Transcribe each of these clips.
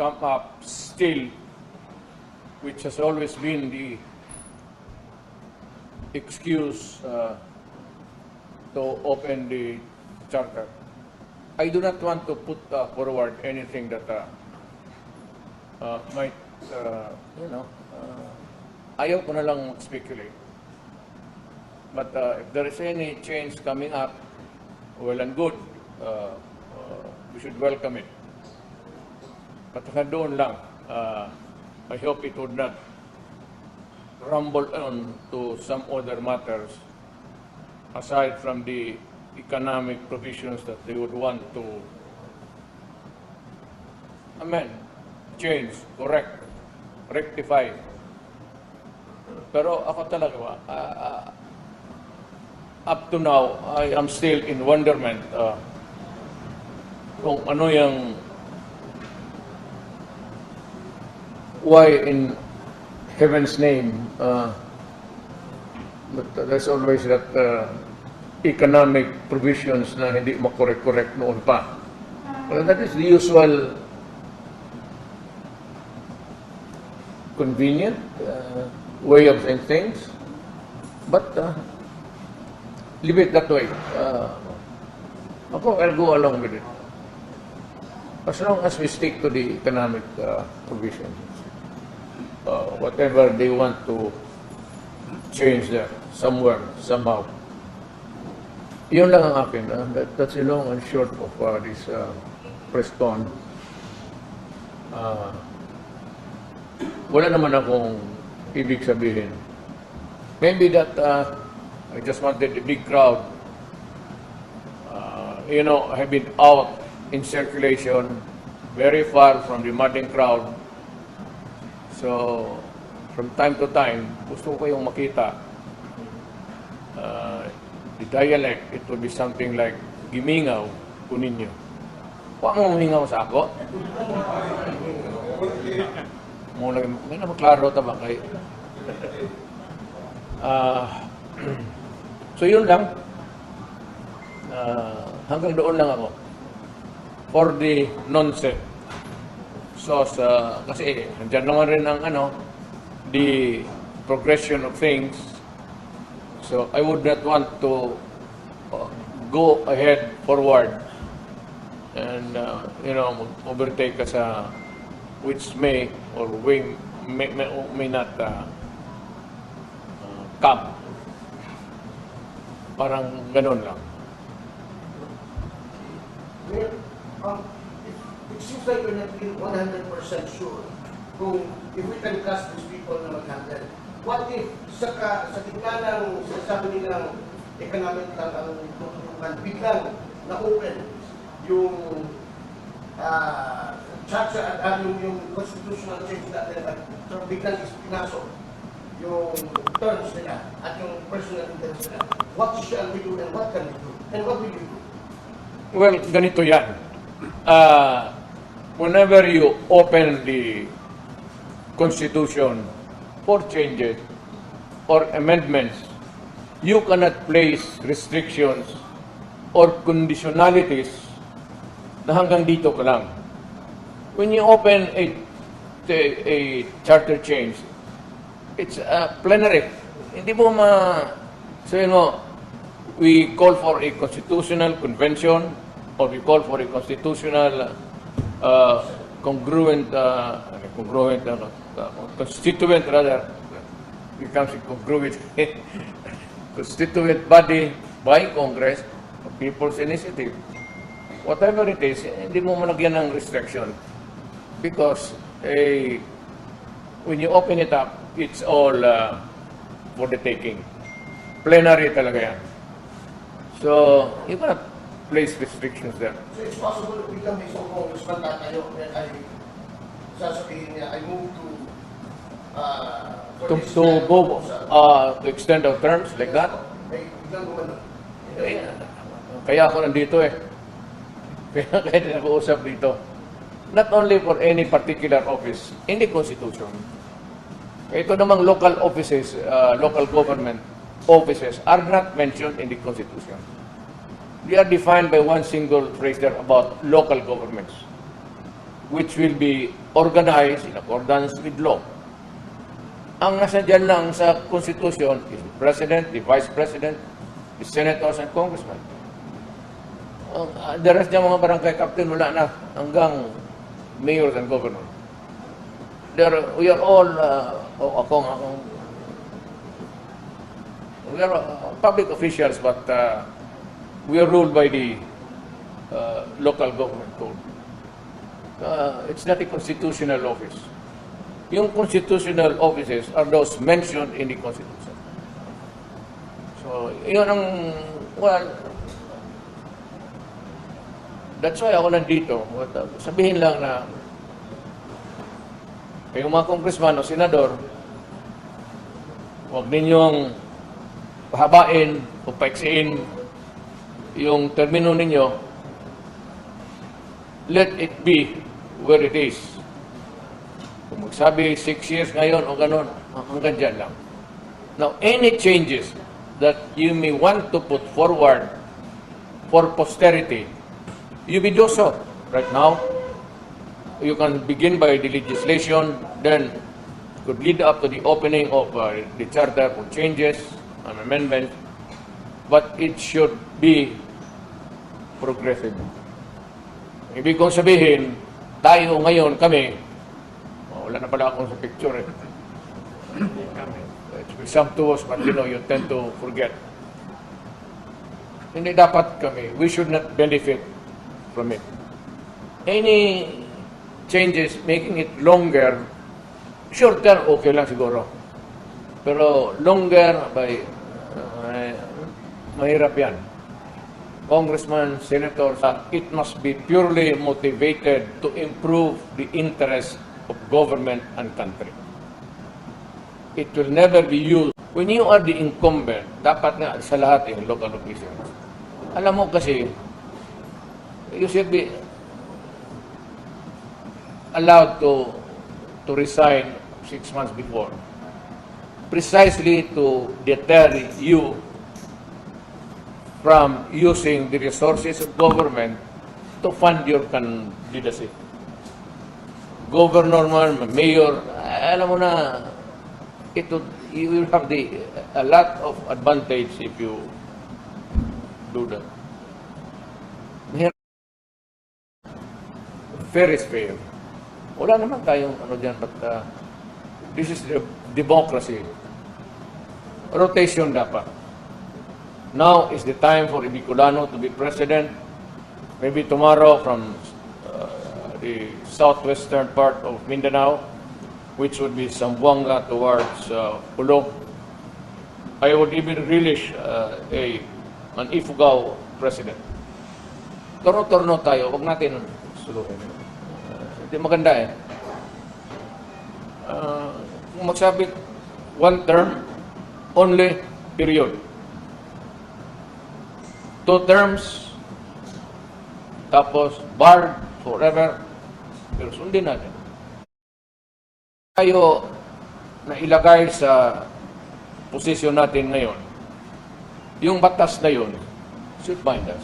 come up still, which has always been the excuse to open the charter. I do not want to put forward anything that might, ayaw ko na lang speculate. But if there is any change coming up, well and good, we should welcome it. But doon lang, I hope it would not rumble on to some other matters aside from the economic provisions that they would want to amend, change, correct, rectify. Pero ako talaga, up to now, I am still in wonderment kung ano yung why in heaven's name but there's always that economic provisions na hindi makorek-korek noon pa. Well, that is the usual convenient way of saying things, but leave it that way. Ako, I'll go along with it. As long as we stick to the economic provisions. Whatever they want to change there, somewhere, somehow. Yun lang ang akin. That's the long and short of this press con. Wala naman akong ibig sabihin. Maybe that I just wanted a big crowd. I have been out in circulation, very far from the madding crowd. So, from time to time, gusto ko yung makita. The dialect, it will be something like, gimingaw, kunin nyo. Huwag mo humingaw sa ako. May na maklaro taba kay. So, yun lang. Hanggang doon lang ako. For the nonsense. So, kasi nandiyan naman rin ang the progression of things. So, I would not want to go ahead forward and, overtake ka sa which may or may not come. Parang ganun lang. It seems like we're not really 100% sure kung if we can trust these people na mag-handle. What if sa gitna ng sinasabi nilang economic lang ang tutulungan, biglang na-open yung charter at yung constitutional change natin at biglang pinasok yung terms nila at yung personal interest nila. What shall we do and what can we do? And what will we do? Well, ganito yan. Whenever you open the Constitution for changes or amendments, you cannot place restrictions or conditionalities na hanggang dito ka lang. When you open a charter change, it's plenary. Hindi mo we call for a constitutional convention or we call for a constitutional constituent rather, becomes a congruent constituent body by Congress or People's Initiative. Whatever it is, hindi mo malagyan ng restriction because when you open it up, it's all for the taking. Plenary talaga yan. So, you cannot place restrictions there. So it's possible that biglang may isang congressman tatayo and ay sasabihin niya, I move to extend our terms like that. May biglang gumano. Kaya ako nandito Kaya nag-uusap dito. Not only for any particular office in the Constitution. Ito namang local offices, local government offices are not mentioned in the Constitution. They are defined by one single phrase there about local governments. which will be organized in accordance with law. Ang nasa dyan lang sa Constitution is the President, the Vice President, the Senators, and Congressmen. The rest ng mga barangay captain wala na hanggang mayors and governors. We are all, we are public officials, but we are ruled by the local government code. It's not a constitutional office. Yung constitutional offices are those mentioned in the Constitution. So, yun ang, well, that's why ako nandito. Sabihin lang na kayong mga congressman o senador, huwag ninyong pahabain o paiksiin yung termino ninyo. Let it be where it is. Kung magsabi 6 years ngayon o ganun, hanggang dyan lang. Now, any changes that you may want to put forward for posterity, you will do so right now. You can begin by the legislation, then could lead up to the opening of the charter for changes and amendments, but it should be progressive. Ibig kong sabihin, tayo ngayon, kami, wala na pala akong sa picture eh. It's presumptuous, but you know, you tend to forget. Hindi dapat kami, we should not benefit from it. Any changes, making it longer, short term, okay lang siguro. Pero longer, mahirap yan. Congressman, senators, it must be purely motivated to improve the interests of government and country. It will never be used. When you are the incumbent, dapat nga sa lahat yung local officials. Alam mo kasi, you should be allowed to resign 6 months before. Precisely to deter you from using the resources of government to fund your candidacy. Governor man, mayor, alam mo na, you will have a lot of advantage if you do that. Fair is fair. Wala naman tayong ano dyan, but this is the democracy. Rotation dapat. Now is the time for Bicolano to be president. Maybe tomorrow from the southwestern part of Mindanao, which would be Zamboanga towards Pulo. I would even relish an Ifugao president. Torno-torno tayo, huwag natin suluhin. Hindi maganda eh. Kung magsabi, one term, only, period. 2 terms, tapos barred forever, pero sundin natin. Tayo na ilagay sa posisyon natin ngayon, yung batas na yun, should bind us.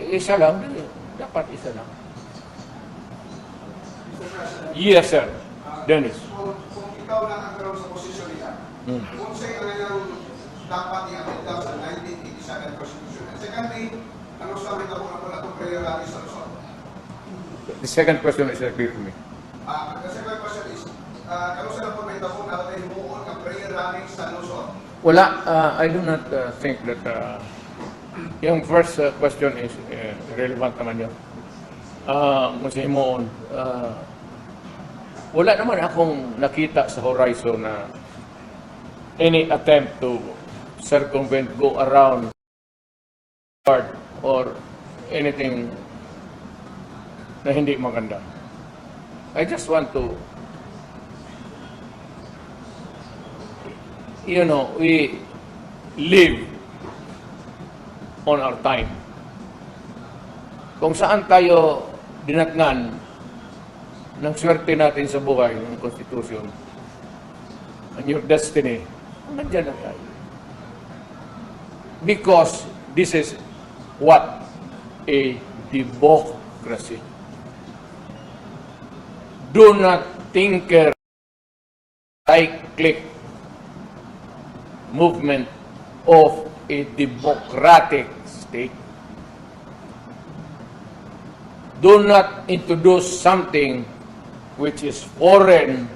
Isa lang, dapat isa lang. Yes, sir. Dennis. Kung ikaw lang ang karoon sa posisyon nila, kung sa'yo ang dapat i-amend daw sa 1987 Constitution. And secondly, ano sa mga ito kung itong prayer rally sa Luzon? The second question is clear to me. The second question is, ano sa po may ito kung natin himuon ang prayer rally sa Luzon? Wala, I do not think that yung first question is relevant naman yun. Kasi mo, wala naman akong nakita sa horizon na any attempt to circumvent, go around, or anything na hindi maganda. I just want to, we live on our time. Kung saan tayo dinatnan ng swerte natin sa buhay, ng Constitution, and your destiny, nandiyan na tayo. Because this is what a democracy. Do not tinker cyclic movement of a democratic state. Do not introduce something which is foreign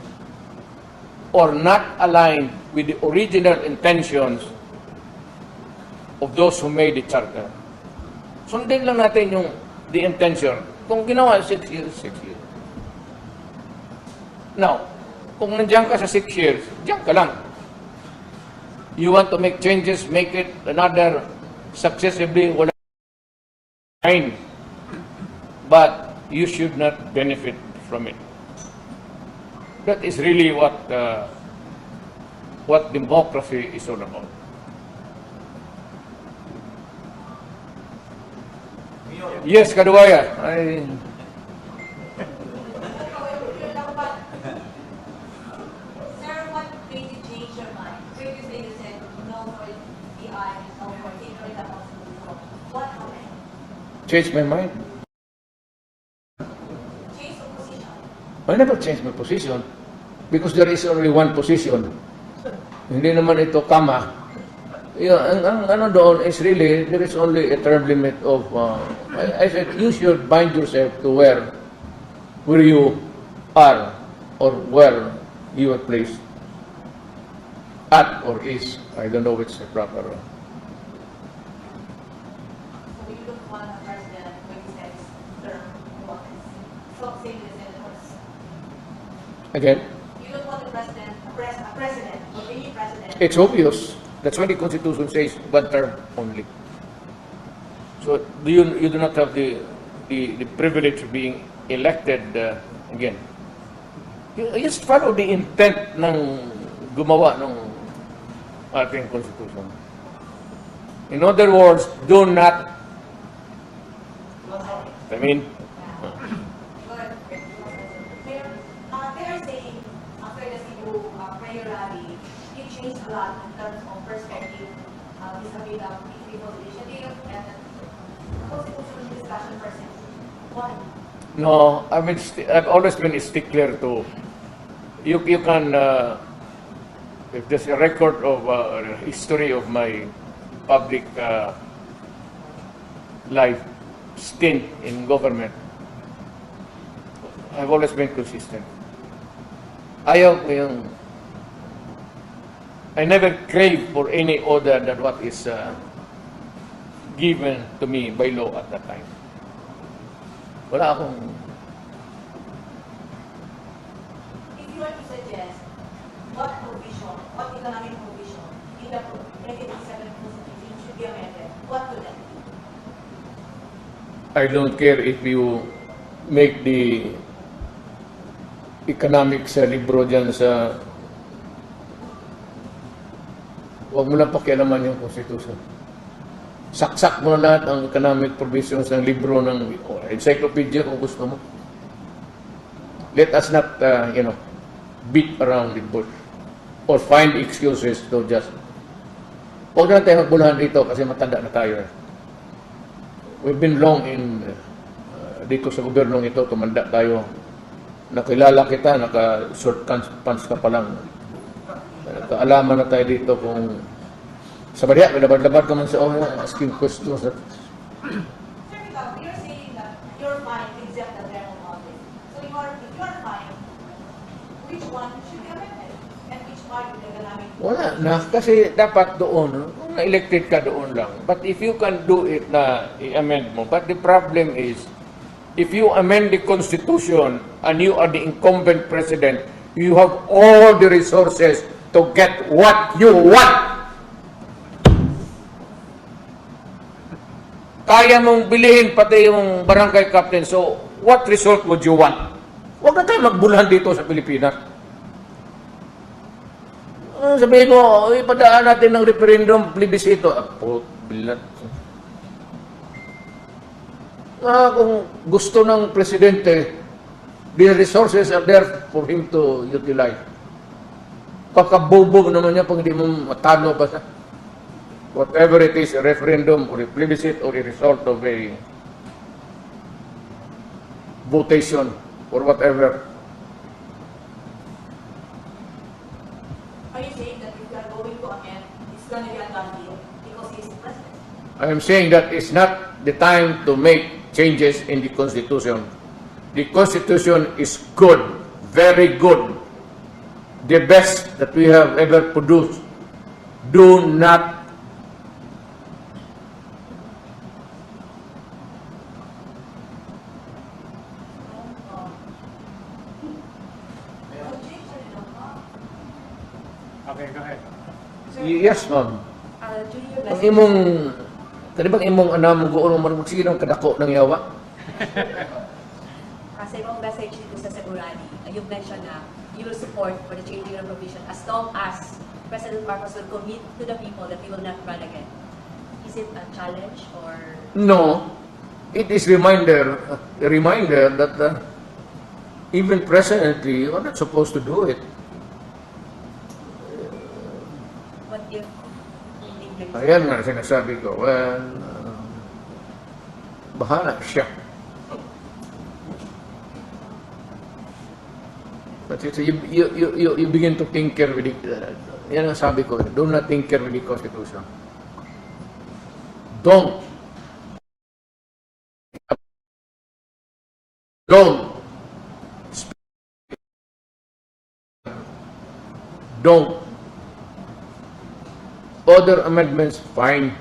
or not aligned with the original intentions of those who made the charter. Sundin lang natin yung the intention. Kung ginawa 6 years, 6 years. Now, kung nandiyan ka sa 6 years, diyan ka lang. You want to make changes, make it another successively, wala fine. But you should not benefit from it. That is really what democracy is all about. Yes, Kaduwaya. Sir, what made you change your mind? Previously you said no for DI, no for Pinay, the hospital. What happened? Change my mind. Change of position. I never changed my position because there is only one position. Hindi naman ito kama. Ang ano doon is really, there is only a term limit of, I said, you should bind yourself to where you are or where you are placed. At or is. I don't know which is the proper. So you don't want a president when he says term office. So same with senators. Again, You don't want a president, a president, or any president. it's obvious. That's why the Constitution says one term only. So you do not have the privilege of being elected again. You just follow the intent ng gumawa ng ating Constitution. In other words, do not, I mean, Good. They are saying after the Cebu prayer rally, it changed a lot in terms of perspective vis-a-vis the people initiative and the constitutional discussion person. Why? no, I've always been a stickler to, you can, if there's a record of history of my public life stint in government, I've always been consistent. Ayaw ko yung, I never crave for any order than what is given to me by law at that time. Wala akong, If you were to suggest what provision, what economic provision in the 1987 Constitution should be amended, what would that be? I don't care if you make the economics sa libro dyan sa, huwag mo lang pakialaman yung Constitution. Saksak mo na lahat ang economic provisions ng libro ng encyclopedia kung gusto mo. Let us not, beat around the bush or find excuses to just, huwag na tayo magbulahan dito kasi matanda na tayo. We've been long in, dito sa gobernong ito, tumanda tayo. Nakilala kita, naka-short pants ka pa lang. Nakaalaman na tayo dito kung sa badya, labad-labad ka man sa asking questions. Sir, because you're saying that you're fine except the term of office. So if you're fine, which one should be amended? And which part of the economic? Wala na, kasi dapat doon, kung na-elected ka doon lang. But if you can do it na i-amend mo, but the problem is, if you amend the Constitution and you are the incumbent president, you have all the resources to get what you want. Kaya mong bilihin pati yung barangay captain. So, what result would you want? Huwag na tayo magbulahan dito sa Pilipinas. Sabihin mo, ipadaan natin ng referendum, plebiscito. Bilat. Kung gusto ng presidente, the resources are there for him to utilize. Kakabubog naman niya pag hindi mo matalo pa sa whatever it is, a referendum or a plebiscite or a result of a votation or whatever. Are you saying that if you are going to amend, it's going to be a done deal because he is the president? I am saying that it's not the time to make changes in the Constitution. The Constitution is good, very good, the best that we have ever produced. Do not Okay, go ahead. yes, ma'am. During your Ang message, imong, kanibang imong anam goon mo magsige ng kadako ng yawa. Kasi yung message dito sa Segurani, you've mentioned na you will support for the changing of provision as long as President Marcos will commit to the people that he will not run again. Is it a challenge or... No, it is a reminder that even presently, you are not supposed to do it. What if... Ayan nga sinasabi ko, well, bahala siya. But you begin to tinker with it. Yan ang sabi ko, do not tinker with the Constitution. Don't. Don't. Other amendments, fine.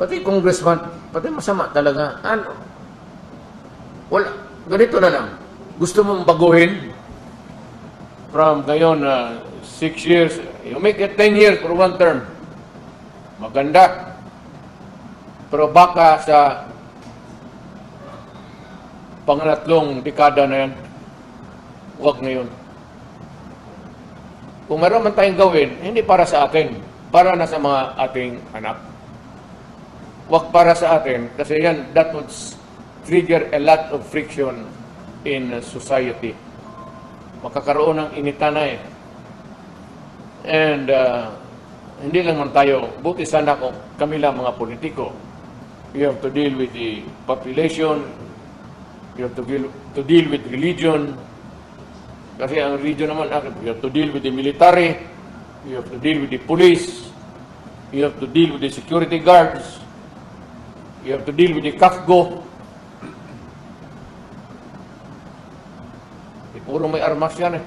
Pati congressman, pati masama talaga. Ano? Wala. Ganito na lang. Gusto mong baguhin from ngayon 6 years, you make it 10 years for one term. Maganda. Pero baka sa pangalatlong dekada na yan, huwag ngayon. Kung meron man tayong gawin, hindi para sa atin, para na sa mga ating anak. Huwag para sa atin, kasi yan, that would trigger a lot of friction in society. Makakaroon ng initana eh. And hindi lang man tayo, buti sana kung kami lang mga politiko. You have to deal with the population, you have to deal with religion, kasi ang religion naman, you have to deal with the military, you have to deal with the police, you have to deal with the security guards, you have to deal with the CAFGO. Puro may armas yan eh.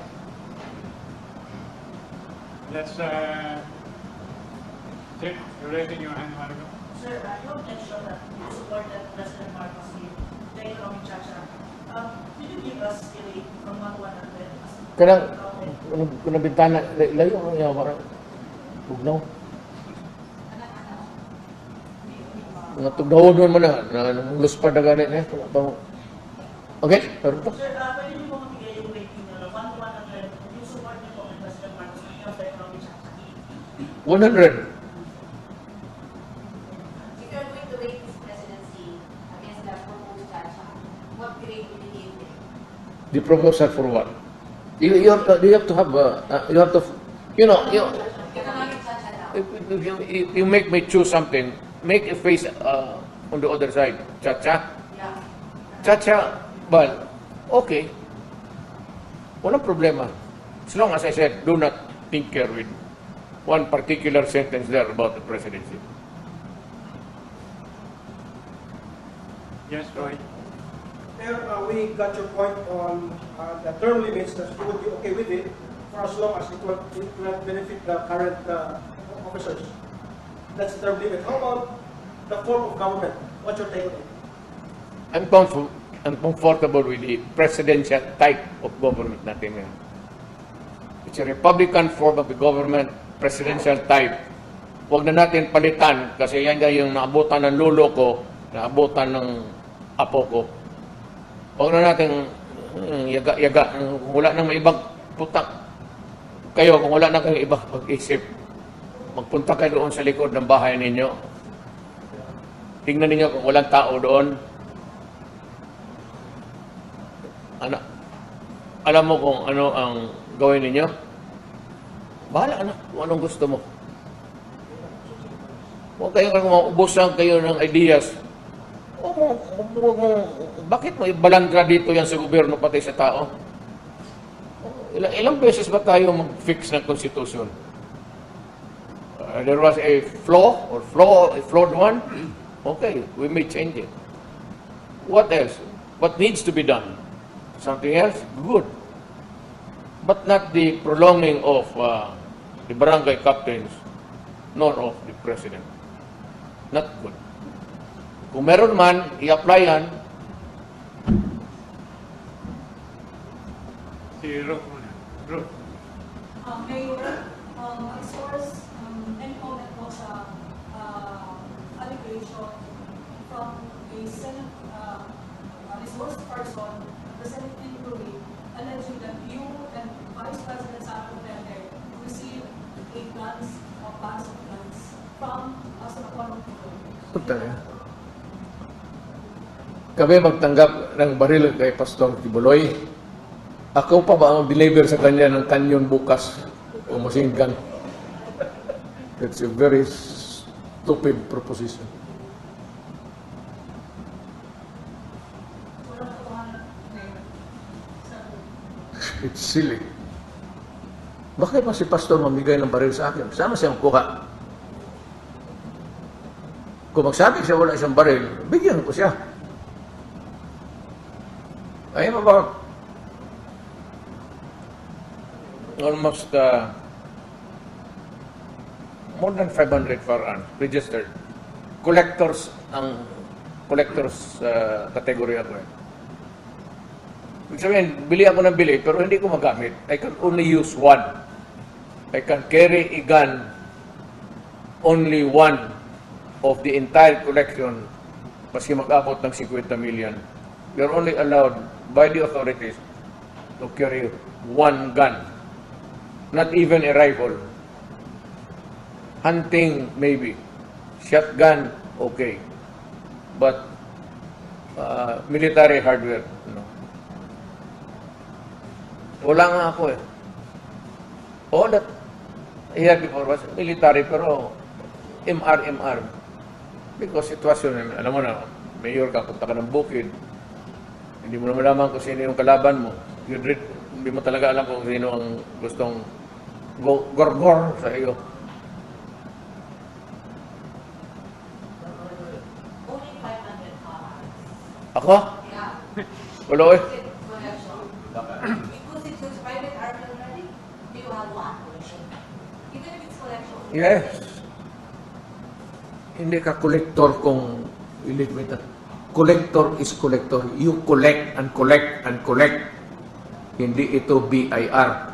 Let's, Tim, you're raising your hand, Marco. Sir, you mentioned that you support that President Marcos with the economic chacha. Could you give us a rate from 1 to 100? Kanang, kung nabintana, layo ang yawa. Tugnaw. Mga tugnawon naman na luspad na ganit eh. Okay, pero ito. Sir, pwede niyo po magbigay yung rating na 1 to 100 yung support niyo po kay President Marcos with the economic chacha? 100. if you are going to rate his presidency against the proposed chacha, what grade will you give him? The proposal for what? You have to have, you have to, you know, Economic chacha daw. if you make me choose something, make a face on the other side. Cha-cha. Yeah. Cha-cha, well, okay. Walang problema. As long as I said, do not tinker with one particular sentence there about the presidency. Yes, Roy. Mayor, we got your point on the term limits, that you would be okay with it for as long as it will not benefit the current officers. That's the term limit. How about the form of government? What's your take on it? I'm comfortable with the presidential type of government natin ngayon. It's a Republican form of the government, presidential type. Huwag na natin palitan kasi yan yung naabutan ng lolo ko, naabutan ng apo ko. Huwag na natin yaga-yaga. Kung wala nang may ibang putak. Kayo, kung wala na kayong ibang pag-isip, magpunta kayo doon sa likod ng bahay ninyo. Tingnan ninyo kung walang tao doon. Alam mo kung ano ang gawin ninyo? Bahala na kung anong gusto mo. Huwag kayong maubusan kayo ng ideas. Bakit mo ibalandra dito yan sa gobyerno pati sa tao? Ilang beses ba tayo mag-fix ng Constitution? There was a a flawed one. Okay, we may change it. What else? What needs to be done? Something else? Good. But not the prolonging of the barangay captains, nor of the president. Not good. Kung meron man, i-apply yan. Si Ruth muna. Ruth. Mayor, as far as any comment po sa allegation from a Senate resource person, the Senate inquiry, alleging that you and Vice President Sara Duterte received a guns or bags of guns from Senator Pinay. Kami magtanggap ng baril kay Pastor Tibuloy. Ako pa ba ang deliver sa kanya ng kanyon bukas o machine gun? It's a very stupid proposition. It's silly. Bakit pa si Pastor mamigay ng baril sa akin? Sama siyang kuha. Kung magsabi siya wala isang baril, bigyan ko siya. Ay, about almost more than 500 firearms registered. Collectors category ako eh. Ibig sabihin, bili ako ng bili, pero hindi ko magamit. I can only use one. I can carry a gun, only one of the entire collection, maski mag-abot ng 50 million. You're only allowed by the authorities to carry one gun. Not even a rifle. Hunting, maybe. Shotgun, okay. But military hardware, no. Wala nga ako eh. All that I had before was military, pero MR. Because sitwasyon, alam mo na, mayor ka, punta ka ng bukid, hindi mo na malaman kung sino yung kalaban mo. Hindi mo talaga alam kung sino ang gustong gorgor sa iyo. Only 500 cars. Ako? Yeah. Wala eh. Collection. Because it was private army already. Do you have one collection? Even if it's collection. Yes. Hindi ka collector kung illegitimate. Collector is collector. You collect and collect and collect. Hindi ito BIR.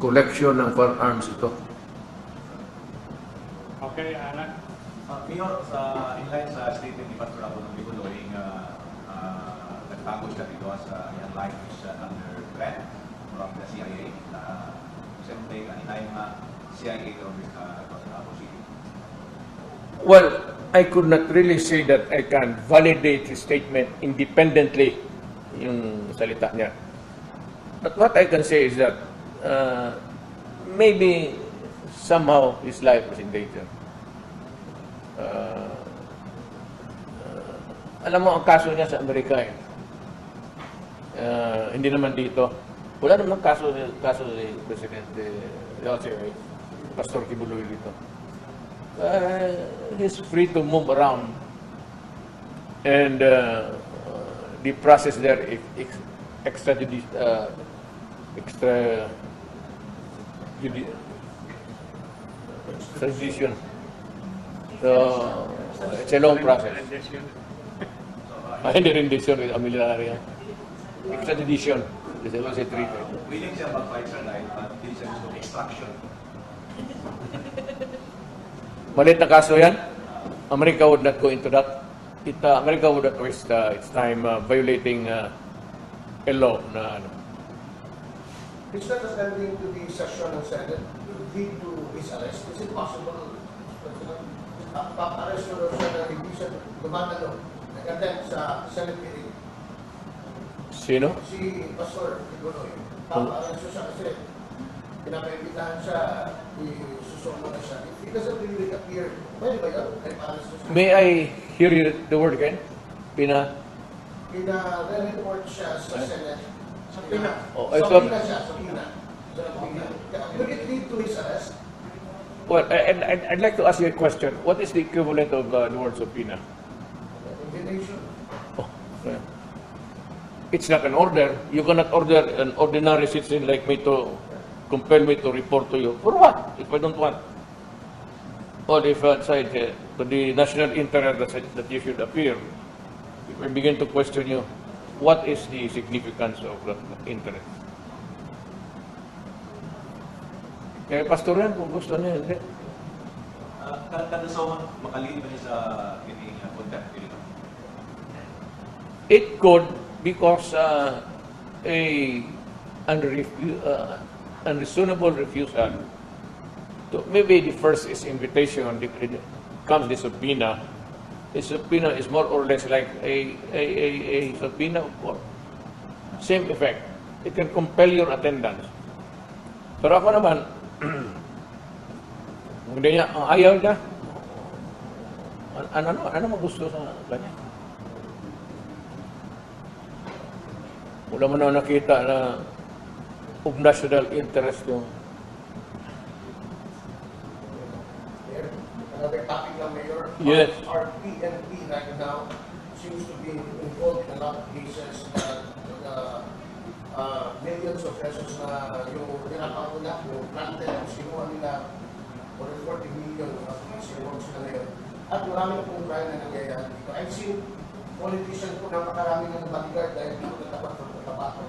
Collection ng firearms ito. Okay, Alan. Mayor, sa inline sa statement ni Pastor Ako ng Biculoy, nagtago siya dito sa yung life is under threat from the CIA. Siyempre, kanina yung CIA ito Pastor Ako City. Well, I could not really say that I can validate his statement independently, yung salita niya. But what I can say is that maybe somehow his life was in danger. Alam mo, ang kaso niya sa Amerika eh. Hindi naman dito. Wala naman kaso ni Presidente Pastor Kibuloy dito. He's free to move around, and the process there extradition. So it's a long process. Hindi rendition with a military. Extradition. This is also treated. Willing siya mag-fight sa life, but hindi siya gusto extraction. Malit na kaso yan. America would not go into that. America would not waste its time violating a law na ano. It's not attending to the session ng Senate to lead to his arrest. Is it possible? Papa-arrest mo siya ng division, gumagano, nag-attend sa Senate hearing. Sino? Si Pastor Tibuloy. Papa-arrest siya kasi pinapaibitahan siya, isusoma na siya. It doesn't really appear, pwede ba yun? Ay, para sa May I hear you the word again? Pina-report siya sa Senate. Sa Pina. Oh, I Sa thought- Pina siya, sa Pina. Would it lead to his arrest? Well, I'd like to ask you a question. What is the equivalent of the word subpoena? Invitation? Oh, yeah. It's not an order. You cannot order an ordinary citizen like me to compel me to report to you. For what? If I don't want. Or if outside to the national interest that you should appear, if I begin to question you, what is the significance of that interest? Kaya pastor yan, kung gusto niya, hindi. Kada sa makalin ba niya sa kining contact dito? It could, because unreasonable refusal. So maybe the first is invitation, comes the subpoena. The subpoena is more or less like a subpoena of court. Same effect. It can compel your attendance. Pero ako naman, hindi niya, ang ayaw niya, ano magusto sa kanya? Wala mo na nakita na of national interest yung Another topic na, Mayor. Yes. Our PNP right now seems to be involved in a lot of cases that millions of pesos na yung pinakauna, yung planted, yung sinuha nila, or 40 million na sinuha sila ngayon. At marami na pong crime na nangyayari dito. I've seen politicians po napakarami ng bodyguard dahil dito natapat ng tabako.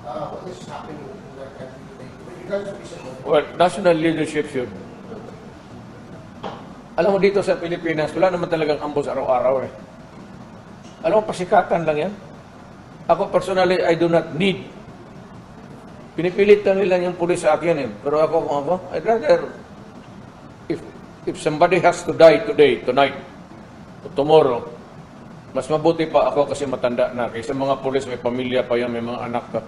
What is happening in that country today? With regards to this, well, national leadership should. Alam mo dito sa Pilipinas, wala naman talagang ambos araw-araw eh. Alam mo, pasikatan lang yan. Ako personally, I do not need. Pinipilit na nila yung pulis sa akin eh. Pero ako, kung ako, I'd rather, if somebody has to die today, tonight, or tomorrow, mas mabuti pa ako kasi matanda na. Kaysa mga pulis, may pamilya pa yan, may mga anak pa.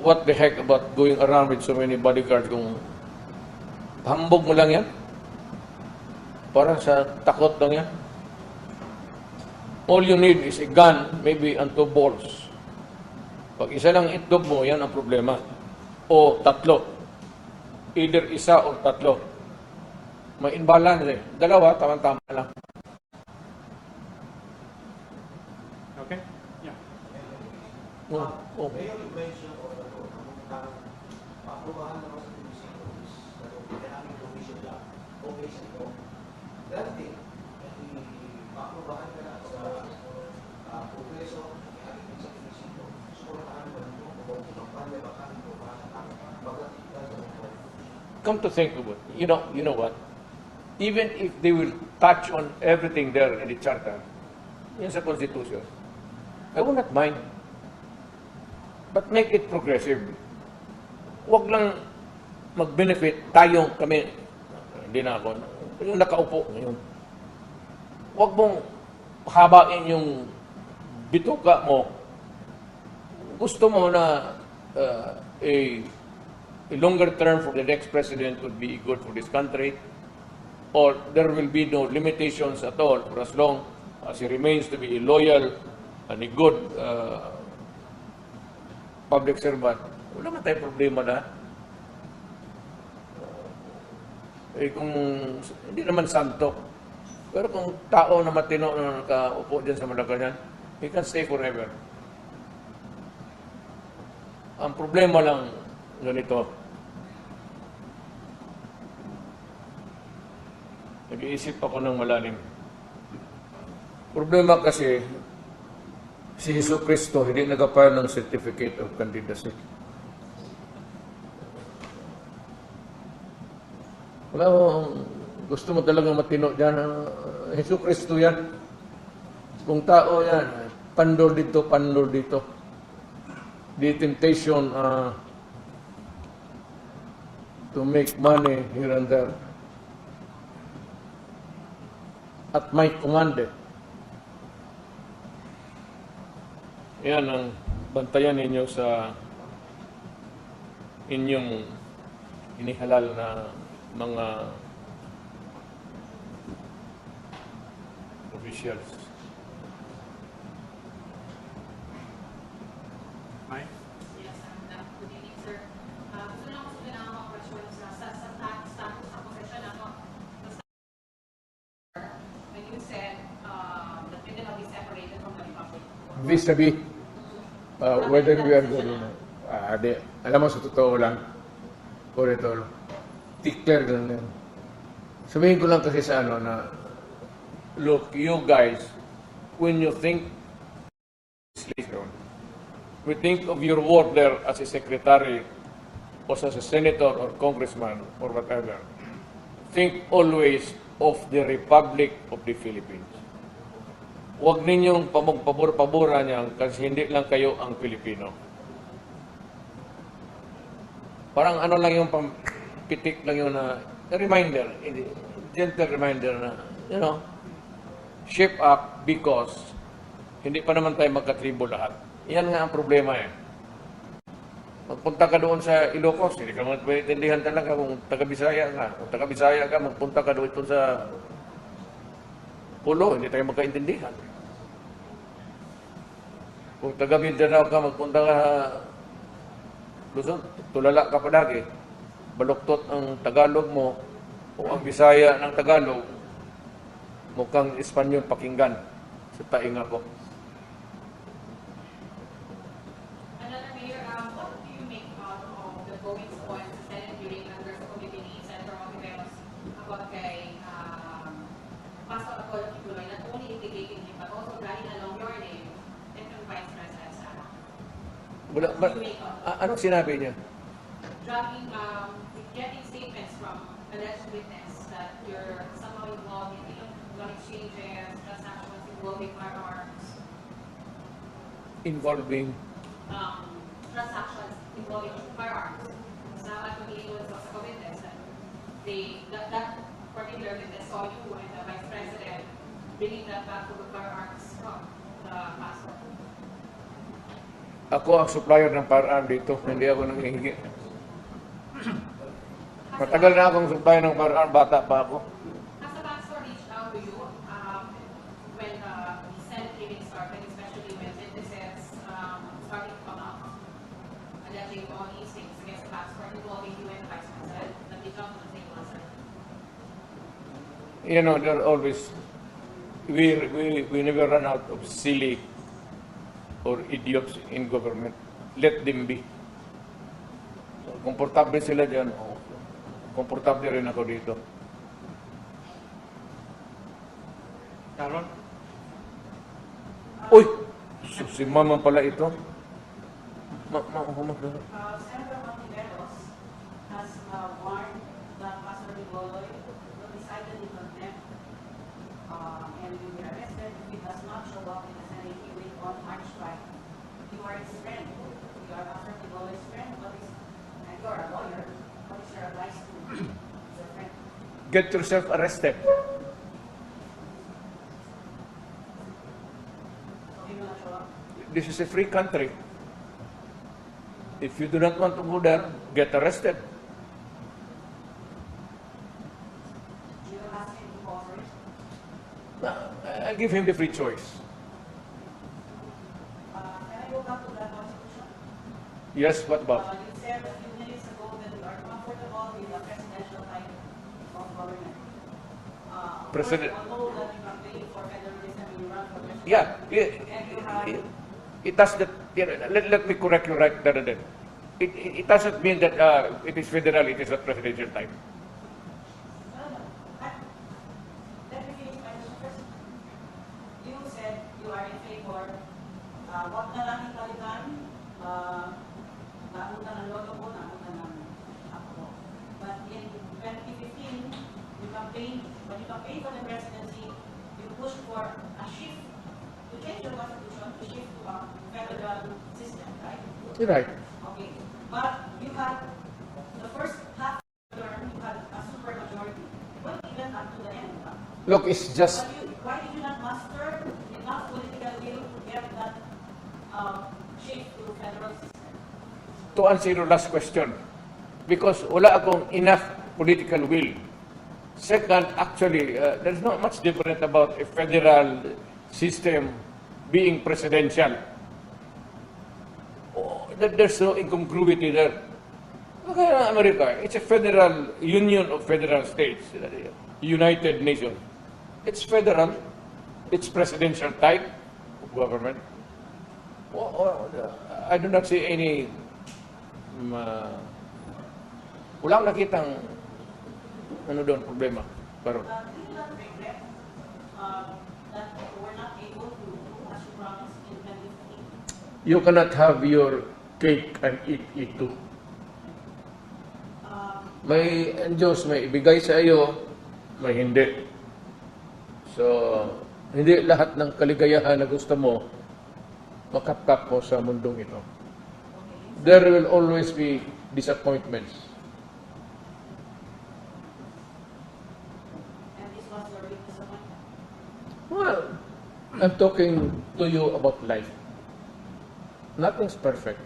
What the heck about going around with so many bodyguards kung hambog mo lang yan? Para sa takot lang yan. All you need is a gun, maybe and 2 balls. Pag isa lang itlog mo, yan ang problema. O tatlo. Either isa o tatlo. May imbalance eh. Dalawa, tama-tama lang. Okay? Yeah. Oh. Mayor, you mentioned pakrubahan naman sa munisipyo is pinaming provision lang. Okay sa ito. Dati, pakrubahan ka na sa Kongreso, pinaming sa munisipyo. Supportahan mo nito kung kampanya baka nito pagdating ka sa ito. Come to think of it, you know what? Even if they will touch on everything there in the charter, in the Constitution, I will not mind. But make it progressive. Huwag lang mag-benefit tayong kami, hindi na ako, yung nakaupo ngayon. Huwag mong habain yung bituka mo. Gusto mo na a longer term for the next president would be good for this country, or there will be no limitations at all for as long as he remains to be a loyal and a good public servant. Wala man tayong problema na. Kung hindi naman santo, pero kung tao na matino na nakaupo dyan sa Malacanang, he can stay forever. Ang problema lang ganito. Nag-iisip ako ng malalim. Problema kasi, si Jesu Cristo hindi nagapile ng certificate of candidacy. Wala mo, gusto mo talagang matino dyan. Jesu Cristo yan. Kung tao yan, pandol dito, pandol dito. The temptation to make money here and there. At may command. Yan ang bantayan ninyo sa inyong inihalal na mga officials. May? Yes, good evening, sir. Gusto lang ko sila ng mga question sa status sa possession ako. When you said that we cannot be separated from the Republic. Vis-a-vis, whether we are going alam mo, sa totoo lang, Corridor, declare lang yan. Sabihin ko lang kasi sa ano na, look, you guys, when you think legislation, we think of your work there as a secretary or as a senator or congressman or whatever. Think always of the Republic of the Philippines. Huwag ninyong pabor-paboran yan kasi hindi lang kayo ang Pilipino. Parang ano lang yung pitik lang yun na reminder, gentle reminder na, you know, shape up because hindi pa naman tayo magkatribo lahat. Yan nga ang problema eh. Magpunta ka doon sa Ilocos, hindi ka maintindihan talaga kung taga-Bisaya ka. Kung taga-Bisaya ka, magpunta ka doon sa Pulo, hindi tayo magkaintindihan. Kung taga-Mindanao ka, magpunta ka Luzon, tulala ka pa lagi. Baluktot ang Tagalog mo o ang Bisaya ng Tagalog, mukhang Espanyol pakinggan sa tainga ko. Another mayor, what do you make out of the goings on sa Senate hearing under sa committee ni Senator Ontiveros about kay Pastor Apollo Kibuloy, not only indicating him but also dragging along your name and yung Vice President Sara? Anong sinabi niya? Dragging, getting statements from alleged witness that you're somehow involved in gun exchanges, transactions involving firearms. Involving? Transactions involving firearms. Sa pag-iiwan sa witness that particular witness saw you and the Vice President bringing that back to the firearms from the pastor. Ako ang supplier ng firearm dito, hindi ako nanghihingi. Matagal na akong supplier ng firearm, bata pa ako. Has the pastor reached out to you when the Senate hearing started, especially when witnesses started to come out, alleging all these things against the pastor involving you and the Vice President, that they come to the same answer? You know, they're always, we never run out of silly or idiots in government. Let them be. So, komportable sila dyan. Komportable rin ako dito. Sharon? Uy! Si mama pala ito. Senator Ontiveros has warned that Pastor Kibuloy will be cited in contempt and will be arrested if he does not show up in the Senate hearing on March 5. You are his friend. You are Pastor Kibuloy's friend. And you are a lawyer. What is your advice to your friend? Get yourself arrested. So he will not show up. This is a free country. If you do not want to go there, get arrested. You will ask him to cooperate. I give him the free choice. Can I go back to that constitution? Yes, what about? You said a few minutes ago that you are comfortable with the presidential type of government. President. Although that you campaign for federalism and you run for president. Yeah, And you have it does that. Let me correct you right there and then. It doesn't mean that it is federal, it is not presidential type. Let me finish my question first. You said you are in favor, wag na lang ikalitan, naunta ng loto ko, naunta ng ako. But in 2015, when you campaign for the presidency, you push for a shift, to change your constitution, to shift to a federal system, right? You're right. Okay. But you had, the first half of the term, you had a super majority. What even up to the end? Look, it's just Why did you not muster enough political will to get that shift to federal system? to answer your last question. because wala akong enough political will. Second, actually, there's not much different about a federal system being presidential. There's no incongruity there. Kaya America, it's a federal union of federal states, United Nations. It's federal, it's presidential type of government. I do not see any, walang nakitang ano doon, problema. Pero, Do you not regret that you were not able to do as you promised in 2015? you cannot have your cake and eat it too. May ang Diyos may ibigay sa iyo, may hindi. So, hindi lahat ng kaligayahan na gusto mo, makapkap mo sa mundong ito. There will always be disappointments. And this was your big disappointment. Well, I'm talking to you about life. Nothing's perfect.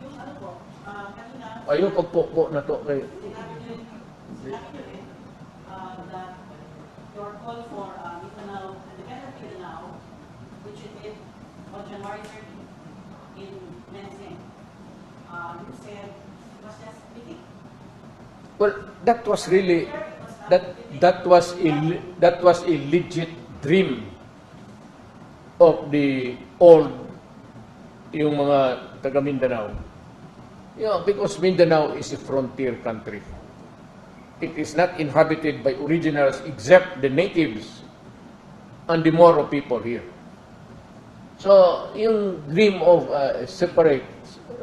Yung ano po, kanina, Ayaw pagpoko na to kay sinabi nyo rin that your call for Mindanao, independent Mindanao, which you did on January 30 in Mensing, you said it was just meeting. well, that was really that was a legit dream of the old yung mga taga Mindanao. Because Mindanao is a frontier country. It is not inhabited by originals except the natives and the Moro people here. So, yung dream of separate,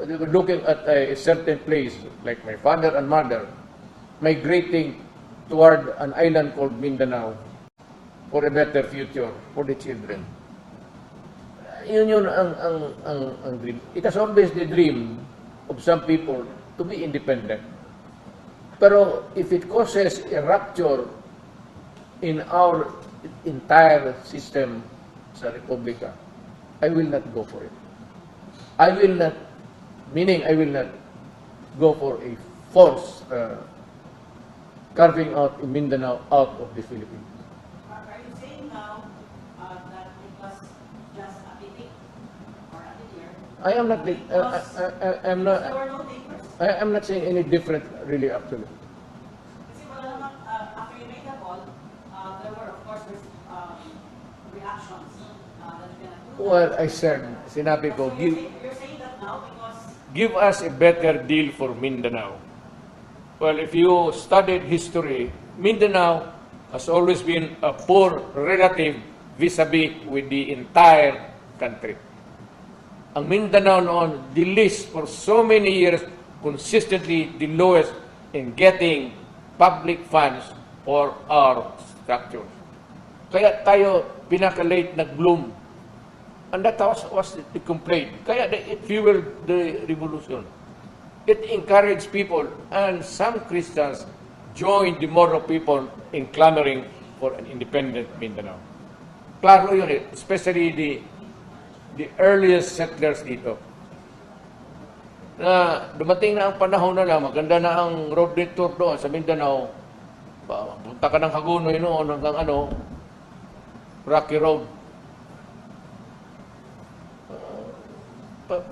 looking at a certain place, like my father and mother, migrating toward an island called Mindanao for a better future for the children. Yun ang dream. It has always the dream of some people to be independent. Pero if it causes a rupture in our entire system sa Republika, I will not go for it. I will not go for a forced carving out in Mindanao out of the Philippines. Are you saying now that it was just a meeting or a year? I am not. I'm not. There were no takers. I'm not saying any different, really, actually. Kasi wala naman, after you made the call, there were of course reactions that you cannot do. Well, I said, sinabi ko, So you're saying that now because give us a better deal for Mindanao. Well, if you studied history, Mindanao has always been a poor relative vis-a-vis with the entire country. Ang Mindanao noon, the least for so many years, consistently the lowest in getting public funds for our structures. Kaya tayo pinaka-late nag-bloom. And that was the complaint. Kaya it fueled the revolution. It encouraged people, and some Christians joined the Moro people in clamoring for an independent Mindanao. Klaro yun eh, especially the earliest settlers dito. Na dumating na ang panahon na lang, maganda na ang road network doon sa Mindanao. Punta ka ng Hagonoy noon hanggang Rocky Road.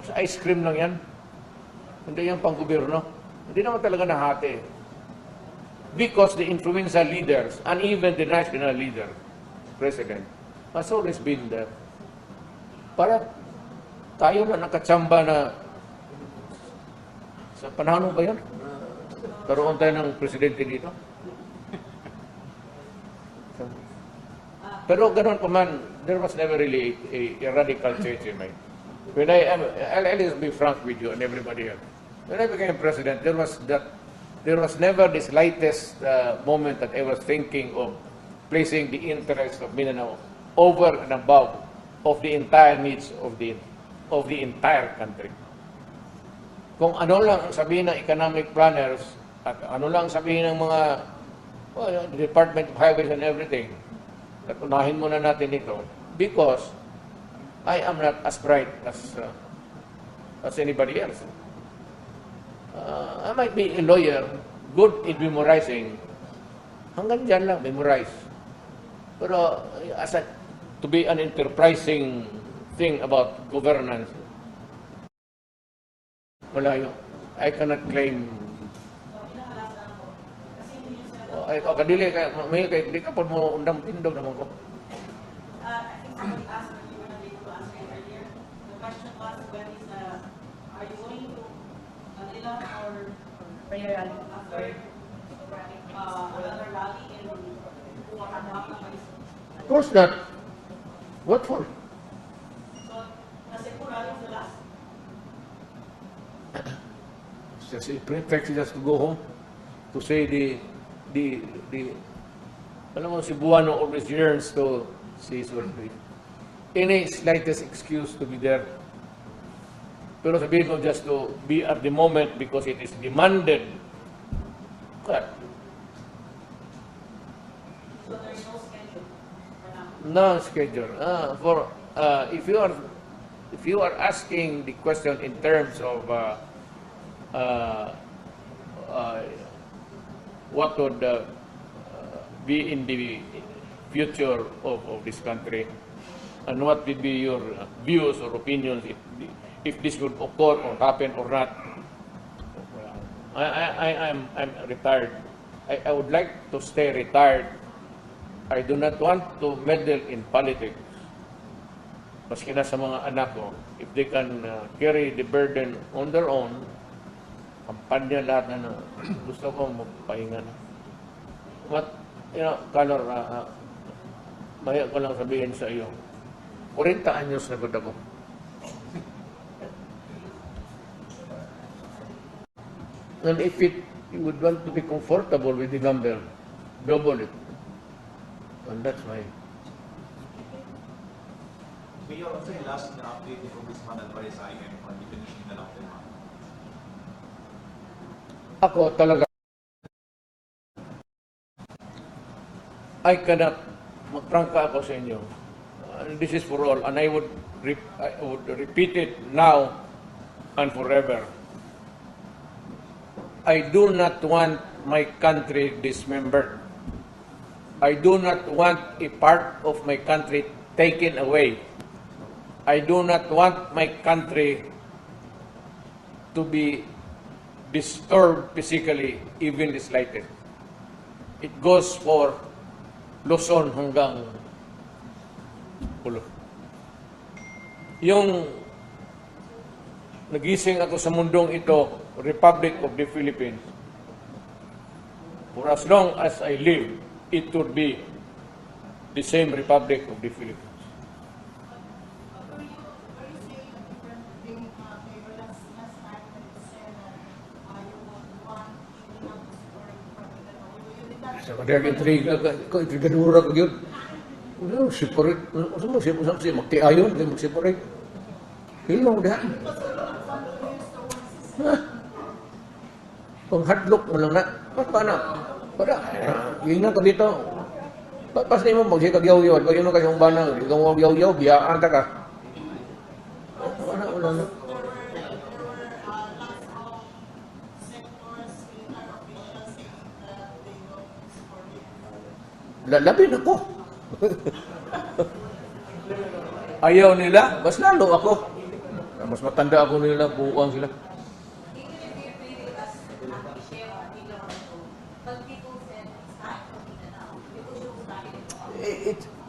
Sa ice cream lang yan. Hindi yan pang gobyerno. Hindi naman talaga nahati. Because the influential leaders and even the national leader, president, has always been there. Para tayo na nakatsamba na sa panahon ba yun? Karoon tayo ng presidente dito. Pero ganoon pa man, there was never really a radical change in mind. When I'll just be frank with you and everybody else. When I became president, there was never the slightest moment that I was thinking of placing the interests of Mindanao over and above of the entire needs of the entire country. Kung ano lang sabihin ng economic planners at ano lang sabihin ng mga Department of Highways and everything, at unahin muna natin ito because I am not as bright as anybody else. I might be a lawyer, good in memorizing. Hanggang dyan lang, memorize. Pero to be an enterprising thing about governance, wala yun. I cannot claim. Ay, kadili ka, may di ka po mo undang tindog naman ko. I think somebody asked when you were not able to answer it earlier. The question was, when is are you going to Manila or Prayer rally. a third, another rally in Pahayag? Of course not. What for? So, kasi po rally was the last. Just a pretext just to go home to say the alam mo, Cebuano always yearns to see his birthday. Any slightest excuse to be there. Pero sabihin ko just to be at the moment because it is demanded. Cut. So there is no schedule for now. No schedule. If you are asking the question in terms of what would be in the future of this country, and what would be your views or opinions if this would occur or happen or not. I'm retired. I would like to stay retired. I do not want to meddle in politics. Maski na sa mga anak ko, if they can carry the burden on their own, kampanya lahat na gusto ko magpahinga na. Color, maya ko lang sabihin sa iyo, 40 anyos na gud ako. And if you would want to be comfortable with the number, double it. And that's why. Mayor, ano yung last na update ni Congressman Alvarez sa IM on definition na lang po? Ako talaga, I cannot, magprangka ako sa inyo. This is for all, and I would repeat it now and forever. I do not want my country dismembered. I do not want a part of my country taken away. I do not want my country to be disturbed physically, even the slightest. It goes for Luzon hanggang Pulo. Yung nagising ako sa mundong ito, Republic of the Philippines, for as long as I live, it would be the same Republic of the Philippines. Sa kadang intriga ko, intrigadura ko yun. Separate. Ano mo, magtiayon, mag-separate. Hilaw daan. Panghadlok mo lang na. Paano? Gingan ka dito. Pas na mo, magsikagyaw-yaw. Pag yun kasi yung banang, ikaw yaw-yaw, biyaan ka. Wala na. Lalabin ako. Ayaw nila, mas lalo ako. Mas matanda ako nila, buuang sila.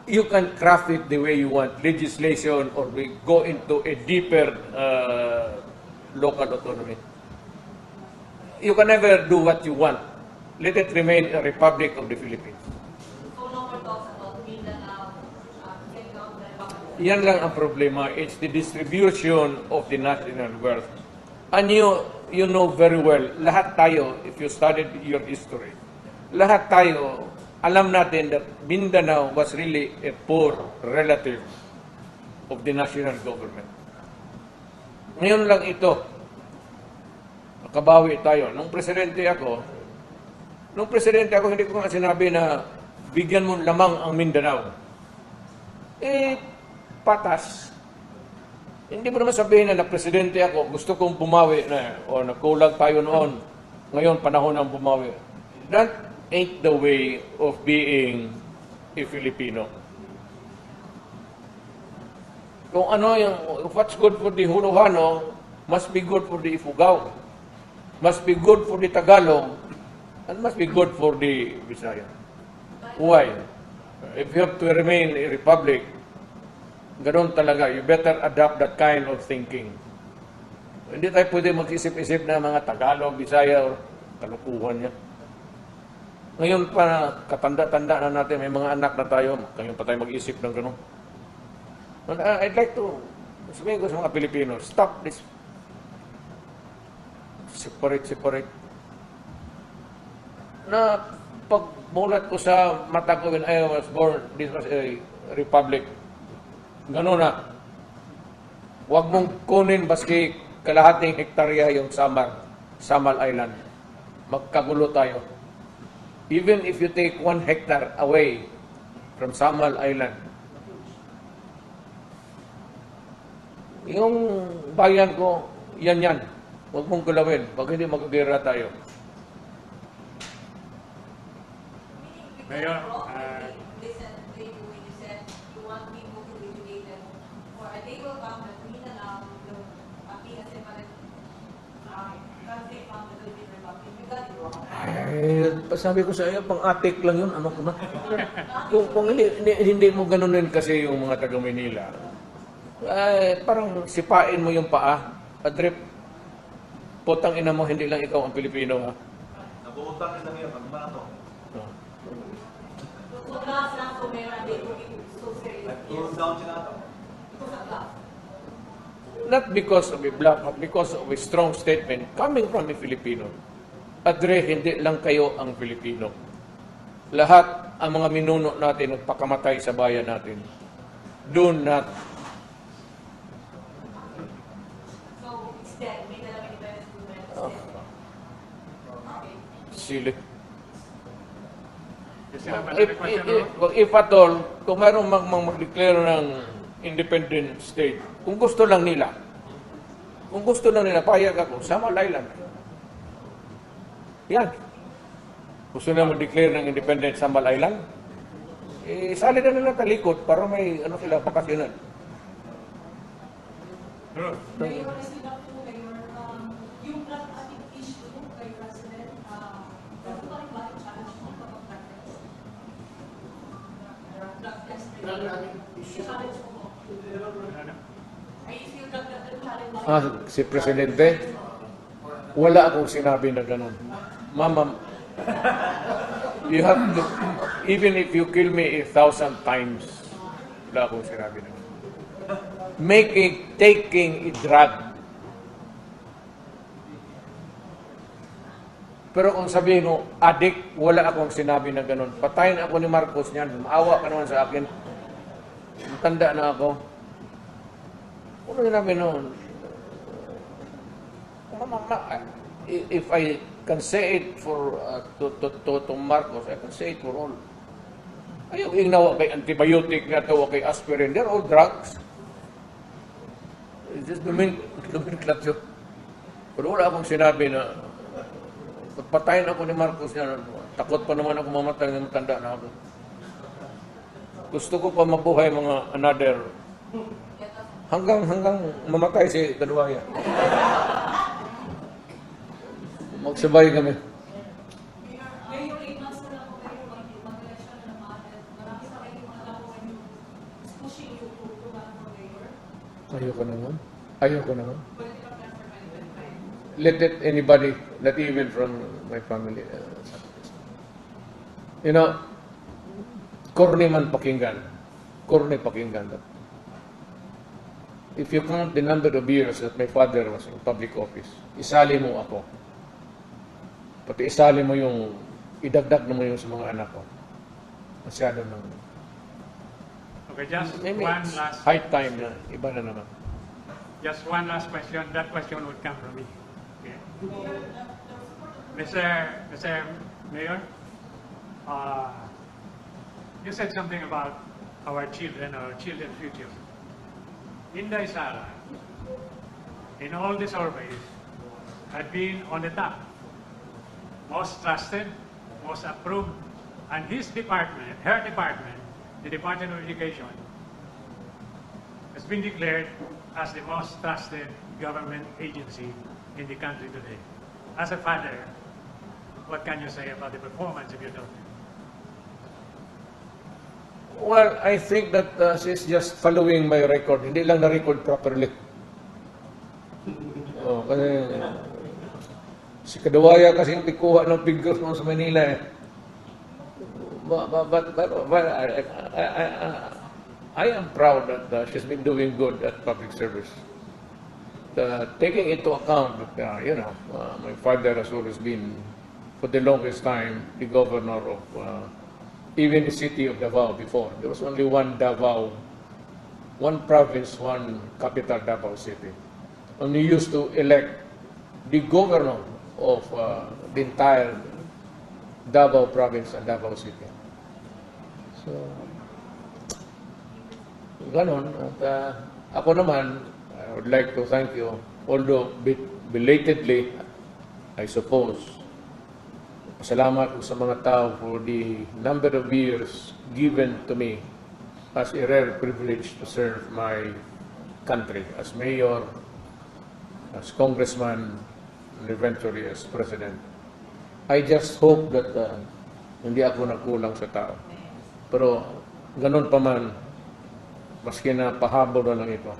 You can craft it the way you want, legislation, or we go into a deeper local autonomy. You can never do what you want. Let it remain a Republic of the Philippines. Yan lang ang problema. It's the distribution of the national wealth. And you know very well, lahat tayo, if you studied your history, lahat tayo, alam natin that Mindanao was really a poor relative of the national government. Ngayon lang ito, nakabawi tayo. Nung presidente ako, hindi ko nga sinabi na bigyan mo lamang ang Mindanao. Patas. Hindi mo naman sabihin na presidente ako, gusto kong bumawi na, o nagkulag tayo noon, ngayon panahon ng bumawi. That ain't the way of being a Filipino. Kung ano yung, what's good for the Hulujano, must be good for the Ifugao, must be good for the Tagalog, and must be good for the Bisaya. Why? If you have to remain a republic, ganun talaga, you better adapt that kind of thinking. Hindi tayo pwede mag-isip-isip na mga Tagalog, Bisaya, o kalukuhan yan. Ngayon pa, katanda-tanda na natin, may mga anak na tayo, ngayon pa tayo mag-isip ng ganun. And I'd like to, sabihin ko sa mga Pilipino, stop this. Separate. Na pagmulat ko sa mata ko when I was born, this was a republic. Ganun na. Huwag mong kunin baski kalahating hektarya yung Samal Island. Magkagulo tayo. Even if you take 1 hectare away from Samal Island, yung bayan ko, yan. Huwag mong gulawin. Pag hindi magkagera tayo. Mayor, Listen to you when you said you want people to be educated for a day will come that we allow the being a separate country from the Philippine Republic. You got it wrong. Sabi ko sa iyo, pang-atik lang yun. Ano ko na? Kung hindi mo ganunin kasi yung mga taga-Manila, parang sipain mo yung paa. Adrip, putang ina mo, hindi lang ikaw ang Pilipino, ha? Nabuutang nila ngayon, pag mga to. So class lang so meron they took it so serious. Nag-cool down sila ito. Ito sa class. Not because of a bluff, but because of a strong statement coming from a Filipino. Adre, hindi lang kayo ang Filipino. Lahat ang mga minuno natin nagpakamatay sa bayan natin. Do not. So it's dead. May dala independence movement. It's dead. Okay. Sili. Yes, sir, another question. If at all, kung mayroong mag-declare ng independent state, kung gusto lang nila, pahayag ako, Samal Island. Yan. Gusto na mag-declare ng independent Samal Island? Sali na nila talikod para may sila bakasyonan. Mayor, kasi lang po, Mayor, yung blood ating issue kay President, ano pa rin ba yung challenge mo kapag practice? Drug testing. Challenge mo po. Ay, yung drug challenge. Si Presidente, wala akong sinabi na ganun. Mama, you have to, even if you kill me 1,000 times, wala akong sinabi na ganun. Taking a drug. Pero kung sabihin mo, addict, wala akong sinabi na ganun. Patayin ako ni Marcos niyan. Maawa ka naman sa akin. Tanda na ako. Ano sinabi noon? If I can say it for to Marcos, I can say it for all. Ayaw ignawa kay antibiotic nga to, kay aspirin. They're all drugs. It's just nomenclature. Pero wala akong sinabi na patayin ako ni Marcos niya. Takot pa naman ako mamatay ng tanda na ako. Gusto ko pa mabuhay mga another hanggang mamatay si Kaduaya. Magsabay kami. Mayor, 8 months na lang po kayo mag-election na naman. Marami sa kayo mga nakuha yung pushing you to run for mayor. Ayoko naman. Let it anybody, not even from my family. Korne man pakinggan. If you count the number of years that my father was in public office, isali mo ako. Pati isali mo yung, idagdag mo yung sa mga anak ko. Masyado naman. Okay, just Maybe one it's last. high time na, iba na naman. Just one last question. That question would come from me. Okay. Mr. Mayor, you said something about our children's future. Inday Sara, in all the surveys had been on the top. Most trusted, most approved, and his department, her department, the Department of Education, has been declared as the most trusted government agency in the country today. As a father, what can you say about the performance of your daughter? Well, I think that she's just following my record. Hindi lang na-record properly. Oh, kasi si Kadawaya kasi yung pikuha ng figures mo sa Manila eh. But I am proud that she's been doing good at public service. Taking into account that, my father has always been, for the longest time, the governor of even the city of Davao before. There was only one Davao, one province, one capital, Davao City. And we used to elect the governor of the entire Davao province and Davao City. So, ganon. At ako naman, I would like to thank you, although belatedly, I suppose. Salamat sa mga tao for the number of years given to me as a rare privilege to serve my country as mayor, as congressman, and eventually as president. I just hope that hindi ako nagkulang sa tao. Pero ganun pa man, maski na pahabol na lang ito,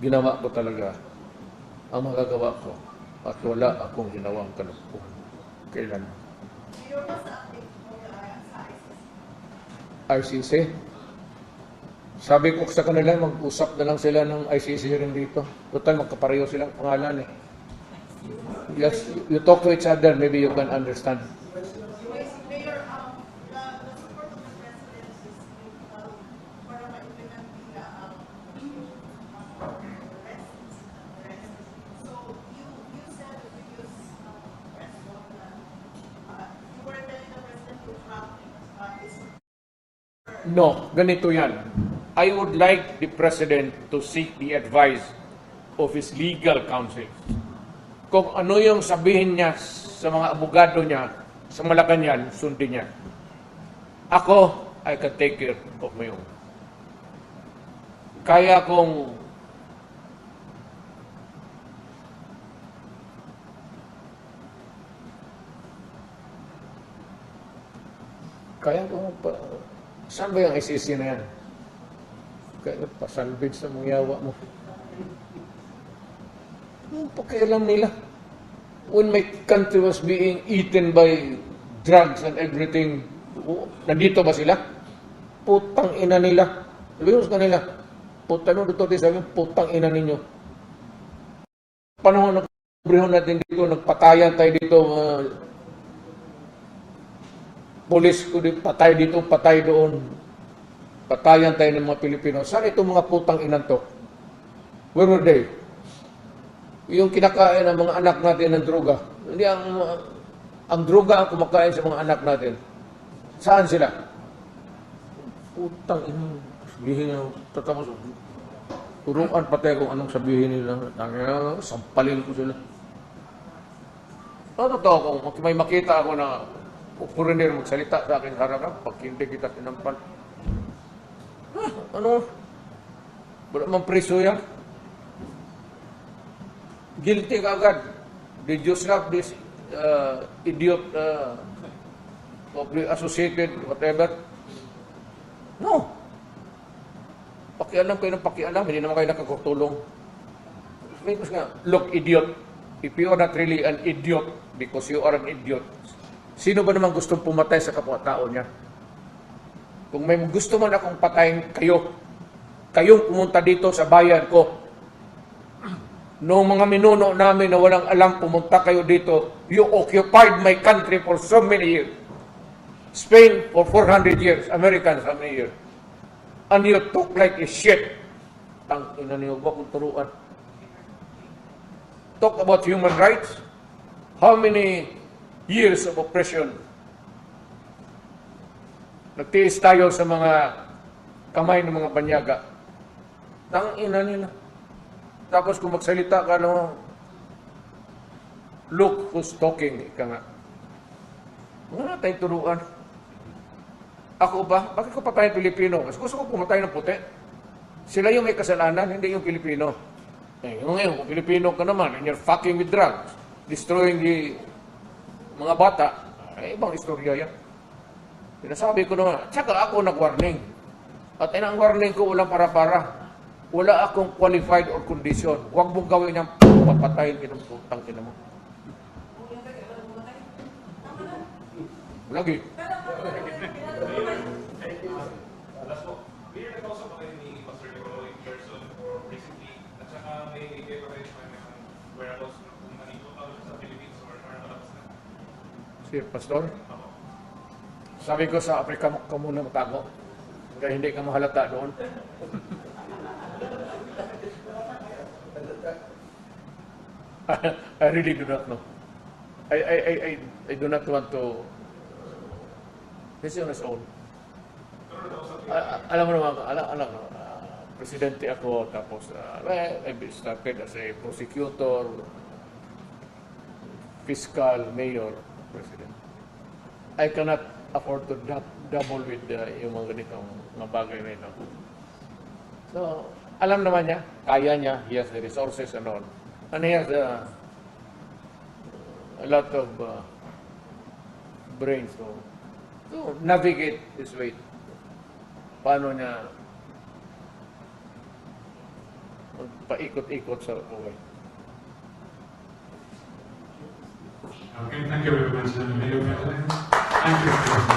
ginawa ko talaga ang magagawa ko at wala akong ginawang kalungkuhan. Kailan? ICC? Sabi ko sa kanila, mag-usap na lang sila ng ICC rin dito. Total, magkapareho silang pangalan eh. Yes, you talk to each other, maybe you can understand. Mayor, the support of the president is para ma-implement nila ang arrests. So, you said in the previous press note na you were telling the president to have No, ganito yan. I would like the president to seek the advice of his legal counsel. Kung ano yung sabihin niya sa mga abogado niya, sa Malacanang, sundin niya. Ako, I can take care of my own. Kaya kung saan ba yung ICC na yan? Kaya pasalbid sa mga yawa mo. Anong pakialam nila? When my country was being eaten by drugs and everything, nandito ba sila? Putang ina nila. Sabihin mo sa kanila, putang ina dito, sabi mo, putang ina ninyo. Panahon nagbrihon natin dito, nagpatayan tayo dito, polis ko dito, patay dito, patay doon. Patayan tayo ng mga Pilipino. Saan itong mga putang inan to? Where were they? Yung kinakain ng mga anak natin ng droga. Hindi ang droga ang kumakain sa mga anak natin. Saan sila? Putang ina. Sabihin nyo, tatapos. Turuan patay kung anong sabihin nila. Sampalin ko sila. Totoo, kung may makita ako na foreigner magsalita sa akin harapan, pag hindi kita tinampal. Ano? Wala mang preso yan. Guilty ka agad. Did you slap this idiot associated, whatever? No. Pakialam kayo ng pakialam, hindi naman kayo nakakutulong. Look, idiot. If you are not really an idiot, because you are an idiot, sino ba naman gustong pumatay sa kapwa-tao niya? Kung may gusto man akong patayin kayong pumunta dito sa bayan ko. Noong mga minuno namin na walang alam, pumunta kayo dito. You occupied my country for so many years. Spain for 400 years. Americans, how many years? And you talk like a shit. Tang ina niyo ba kung turuan? Talk about human rights. How many years of oppression? Nagtiis tayo sa mga kamay ng mga banyaga. Tang ina nila. Tapos kung magsalita ka, no, look who's talking, ika nga. Mga tayong turuan. Ako ba? Bakit ko patayin Pilipino? Mas gusto ko pumatay ng puti. Sila yung may kasalanan, hindi yung Pilipino. Eh, yung ngayon, kung Pilipino ka naman, and you're fucking with drugs, destroying the mga bata, ibang istorya yan. Sinasabi ko naman, tsaka ako nag-warning. At ang warning ko, walang para-para. Wala akong qualified or condition. Huwag mong gawin yung papatayin kinang ina mo. Lagi. Last po, may nag-usap pa kayo ni Pastor Nico in person recently, at saka may kayo pa kayo ng whereabouts kung nandito ka sa Philippines or nakalabas na. Si Pastor? Sabi ko sa Afrika ka muna matago. Kaya hindi ka mahalata doon. I really do not know. I do not want to. This is on his own. Alam mo naman, alam mo, presidente ako, tapos I started as a prosecutor, fiscal, mayor, president. I cannot afford to double with yung mga ganitong mga bagay na ito. So, alam naman niya, kaya niya, he has the resources and all. And he has a lot of brains to navigate this way. Paano niya paikot-ikot sa buhay. Okay, thank you very much, Mayor President. Thank you.